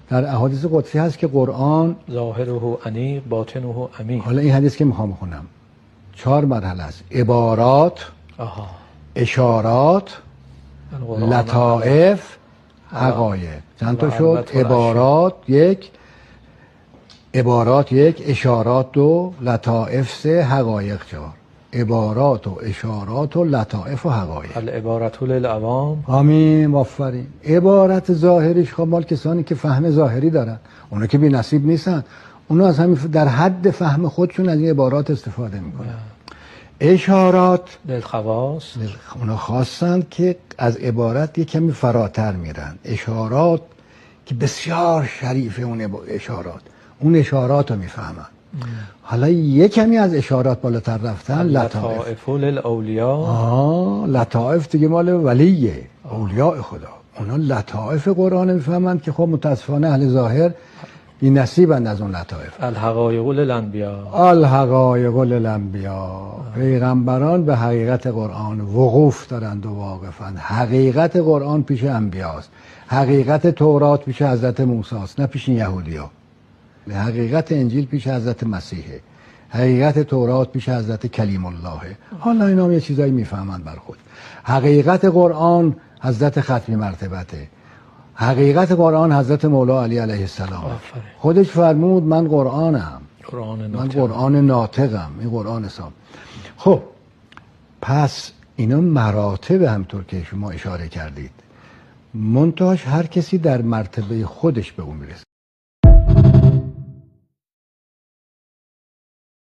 در احادیث قدسی هست که قرآن ظاهره انیق باطنه عمیق. حالا این حدیث که میخوام بخونم 4 مرحله است: عبارات، اشارات، لطائف، حقایق. چند تا شد؟ عبارات یک، اشارات 2، لطائف 3، حقایق 4. عبارات و اشارات و لطائف و حقایق. العبارت للعوام. آمین، آفرین. عبارت ظاهریش خب مال کسانی که فهم ظاهری دارن، اونا که بی نصیب نیستن، اونا از همین در حد فهم خودشون از این عبارات استفاده میکنن. اشارات للخواص، اونا خواستن که از عبارت یک کمی فراتر میرن. اشارات که بسیار شریفه اون اشارات، اون اشارات رو میفهمن. حالا یک کمی از اشارات بالاتر رفتن لطائف للاولیاء. لطائف دیگه مال ولیه، اولیاء خدا. اونا لطائف قرآن میفهمند که خب متاسفانه اهل ظاهر بی نصیبند از اون لطائف. الحقایق للانبیاء. الحقایق للانبیاء. پیغمبران به حقیقت قرآن وقوف دارند و واقفند. حقیقت قرآن پیش انبیاست، حقیقت تورات پیش حضرت موسی است، نه پیش یهودیا. حقیقت انجیل پیش حضرت مسیحه، حقیقت تورات پیش حضرت کلیم الله. حالا اینا هم یه چیزایی میفهمند بر خود. حقیقت قرآن حضرت ختمی مرتبته، حقیقت قرآن حضرت مولا علی علیه السلام. خودش فرمود من قرآنم، من قرآن ناطقم، این قرآن سام. خب پس اینا مراتب همطور که شما اشاره کردید، منتهاش هر کسی در مرتبه خودش به اون میرسه.